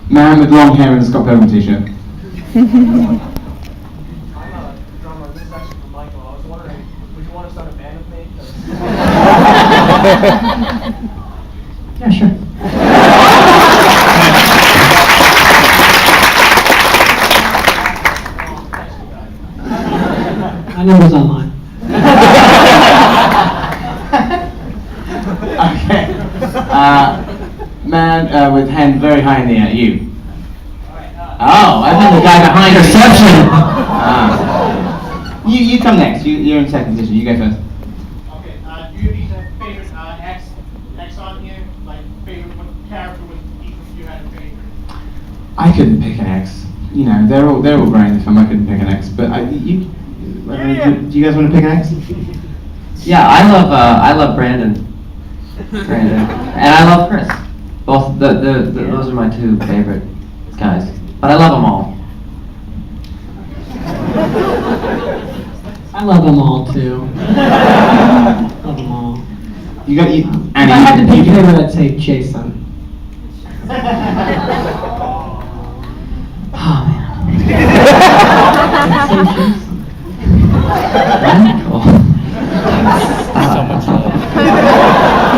Man with long hair and a Scott Pilgrim t-shirt. I'm a drummer. This is actually from Michael. I was wondering, would you want to start a band with me? Yeah, sure. My number's online. Okay. Man with hand very high in the air. You. Oh, I think the guy behind you. Perception. You come next. You're in second position. You go first. Okay. Do you have a favorite X on here? Like favorite character with each of you had a favorite? I couldn't pick an X. You know, they're all great in the film. I couldn't pick an X, but do you guys want to pick an X? Yeah, I love Brandon, and I love Chris. Both those are my two favorite guys, but I love them all. I love them all too. Love them all. You got you. If I had to pick a favorite, I'd say Jason. Oh man. I'd say Jason. Michael. So much love.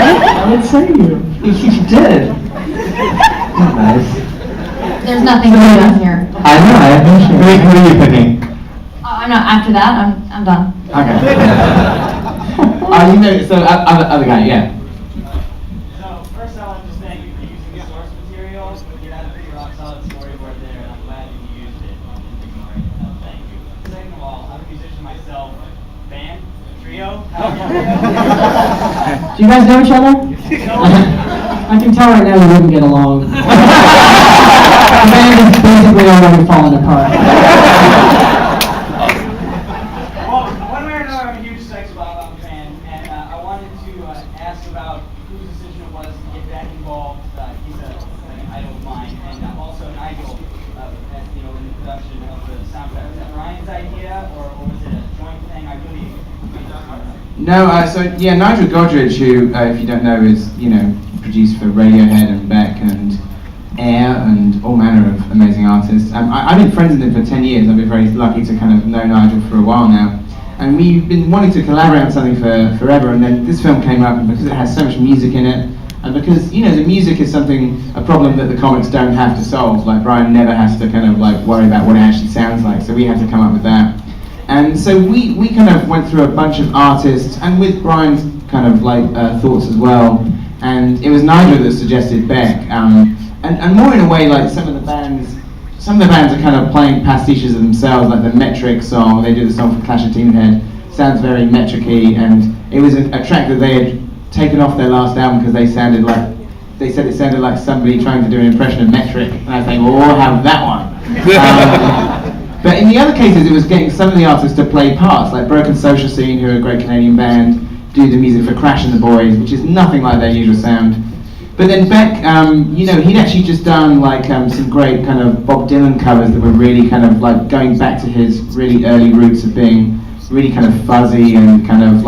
I would say you. You did. Nice. There's nothing going on here. I know. I appreciate it. Who are you picking? I'm not, after that, I'm done. Okay. You know, so other guy, yeah. So first I want to just thank you for using the source material. You had a pretty rock solid storyboard there, and I'm glad that you used it. Thank you. Second of all, I'm a musician myself. Band, trio. Do you guys know each other? I can tell right now you wouldn't get along. The band is basically already falling apart. Well, one way or another, I'm a huge Sex Bob fan, and I wanted to ask about whose decision it was to get back involved. He's an idol of mine, and also Nigel, in the production of the soundtrack. Was that Ryan's idea, or was it a joint thing? I really. No, so yeah, Nigel Godrich, who, if you don't know, is produced for Radiohead and Beck and Air and all manner of amazing artists. I've been friends with him for 10 years. I've been very lucky to kind of know Nigel for a while now. And we've been wanting to collaborate on something for forever, and then this film came up, and because it has so much music in it, and because, the music is a problem that the comics don't have to solve. Like, Brian never has to kind of worry about what it actually sounds like, so we had to come up with that. And so we kind of went through a bunch of artists, and with Brian's kind of thoughts as well. And it was Nigel that suggested Beck, and more in a way some of the bands are kind of playing pastiches of themselves, like the Metric song. They did a song for Clash of Demon Head, sounds very metric-y, and it was a track that they had taken off their last album because they said it sounded like somebody trying to do an impression of Metric, and I think, well, we'll have that one. But in the other cases, it was getting some of the artists to play parts, like Broken Social Scene, who are a great Canadian band, do the music for Crash and the Boys, which is nothing like their usual sound. But then Beck, he'd actually just done some great kind of Bob Dylan covers that were really kind of going back to his really early roots of being really kind of fuzzy and kind of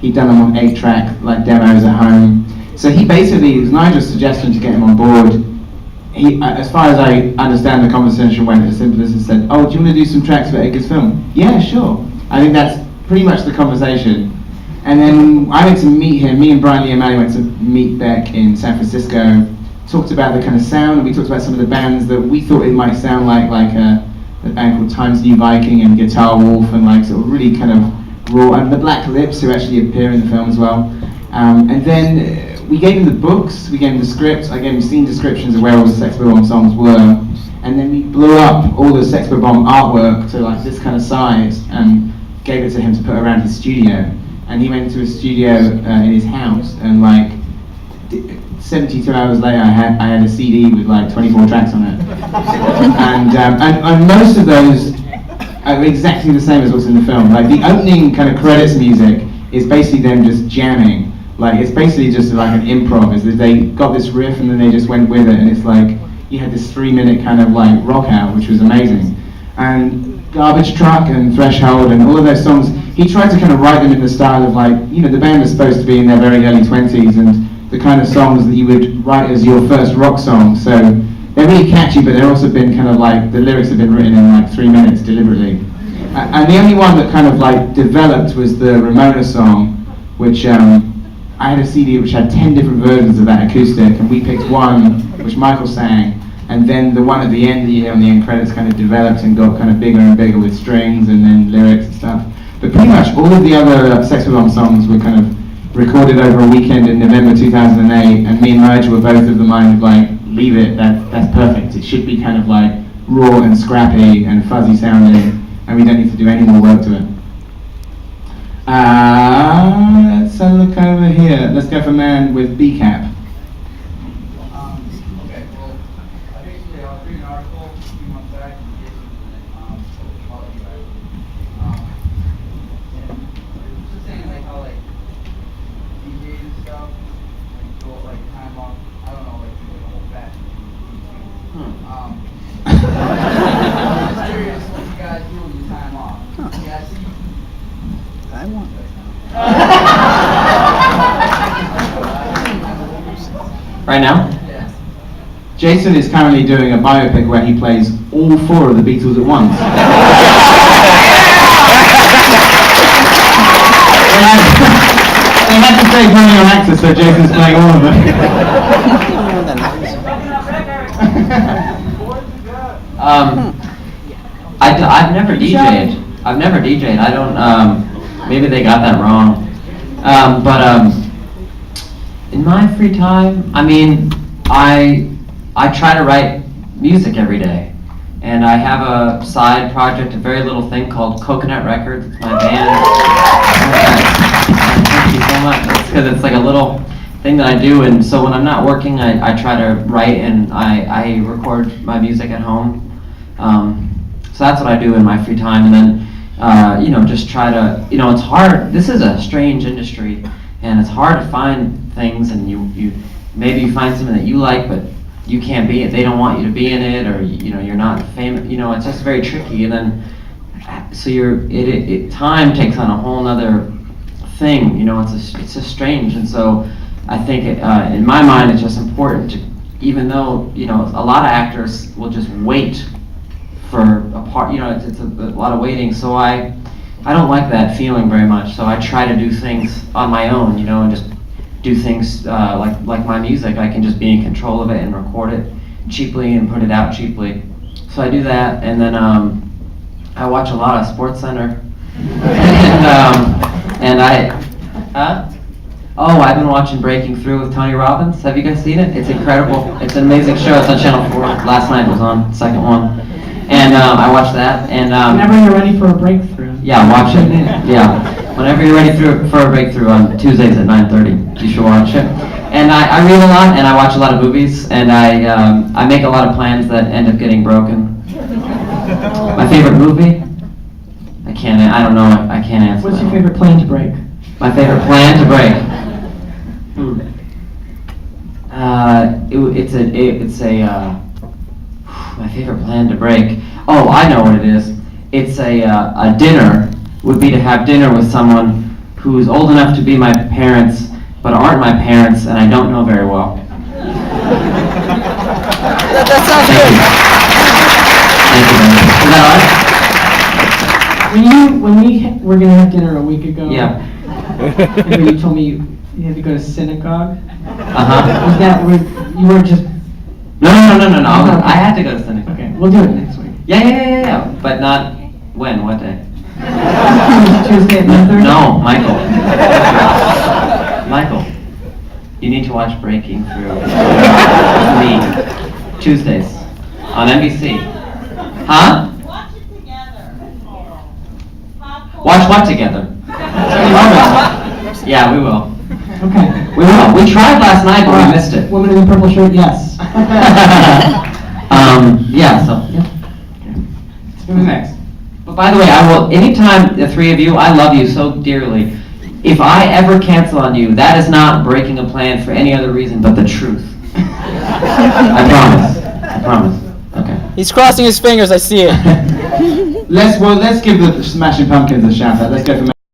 he'd done them on 8-track demos at home. So he basically, it was Nigel's suggestion to get him on board. He, as far as I understand, the conversation went as simple as he said, "Oh, do you want to do some tracks for Edgar's film?" "Yeah, sure." I think that's pretty much the conversation. And then I went to meet him. Me and Brian Lee O'Malley went to meet Beck in San Francisco. Talked about the kind of sound, and we talked about some of the bands that we thought it might sound like a band called Times New Viking and Guitar Wolf, and sort of really kind of raw, and the Black Lips, who actually appear in the film as well. And then we gave him the books, we gave him the script, I gave him scene descriptions of where all the Sex Bomb songs were, and then we blew up all the Sex Bomb artwork to this kind of size and gave it to him to put around his studio. And he went to a studio in his house, and 72 hours later I had a CD with 24 tracks on it. and most of those are exactly the same as what's in the film. The opening kind of credits music is basically them just jamming. It's basically just an improv. Is that they got this riff and then they just went with it, and it's you had this 3-minute kind of rock out, which was amazing. And Garbage Truck and Threshold and all of those songs, he tried to kind of write them in the style of the band was supposed to be in their very early 20s, and the kind of songs that you would write as your first rock song. So they're really catchy, but they've also been kind of like, the lyrics have been written in like 3 minutes deliberately. And the only one that kind of like developed was the Ramona song, which I had a CD which had 10 different versions of that acoustic, and we picked one which Michael sang, and then the one at the end that you hear on the end credits kind of developed and got kind of bigger and bigger with strings and then lyrics and stuff. But pretty much all of the other Sex Bomb songs were kind of recorded over a weekend in November 2008, and me and Nigel were both of the mind of like, leave it, that's perfect. It should be kind of like raw and scrappy and fuzzy sounding, and we don't need to do any more work to it. Let's have a look over here. Let's go for man with B-cap. Okay, well, basically I was reading an article a few months back from Jason all of you guys. And it was just saying like how like DJs and stuff, like go like time off, I don't know, like the whole fashion. I'm just curious what you guys do with your time off. Yeah, I see. Right now? Yeah. Jason is currently doing a biopic where he plays all 4 of the Beatles at once. They had to say plenty of actors, so Jason's playing all of them. I've never DJ'd. I've never DJ'd. I don't, maybe they got that wrong. In my free time, I mean, I try to write music every day. And I have a side project, a very little thing called Coconut Records. It's my band. Thank you so much. It's because it's like a little thing that I do, and so when I'm not working, I try to write and I record my music at home. So that's what I do in my free time, and then just try to, it's hard. This is a strange industry, and it's hard to find things, and you maybe you find something that you like, but you can't be it. They don't want you to be in it, or you're not famous. It's just very tricky, and then so time takes on a whole nother thing. It's just strange, and so I think in my mind it's just important to, even though a lot of actors will just wait for a part, it's a lot of waiting. So I don't like that feeling very much. So I try to do things on my own, and just do things like my music. I can just be in control of it and record it cheaply and put it out cheaply. So I do that, and then I watch a lot of SportsCenter, and I've been watching Breaking Through with Tony Robbins. Have you guys seen it? It's incredible. It's an amazing show. It's on Channel 4. Last night it was on, second one. And I watched that. And Whenever you're ready for a breakthrough. yeah, watch it. Yeah. Whenever you're ready for a breakthrough on Tuesdays at 9:30, you should watch it. And I read a lot, and I watch a lot of movies, and I make a lot of plans that end up getting broken. My favorite movie? I don't know. I can't answer. What's that your one. favorite plan to break? My favorite plan to break. My favorite plan to break. Oh, I know what it is. It's a dinner. Would be to have dinner with someone who's old enough to be my parents, but aren't my parents, and I don't know very well. That sounds Thank you. Is that all right? When we were gonna have dinner a week ago. Yeah. Remember you told me you had to go to synagogue? Uh-huh. Was that, you were just, No. I had to go to synagogue. okay, we'll do it next week. Yeah. But not when? What day? Tuesday at 9:30? No, Michael. Michael, you need to watch Breaking Through with me Tuesdays on NBC. Huh? Watch it together. Watch what together? Yeah, we will. Okay. We will. We tried last night, but we missed it. Woman in the purple shirt, yes. Yeah, so, yeah. Who's next? But by the way, I will, anytime the three of you, I love you so dearly. If I ever cancel on you, that is not breaking a plan for any other reason but the truth. I promise. Okay. He's crossing his fingers, I see it. Let's give the Smashing Pumpkins a shout out. Let's go for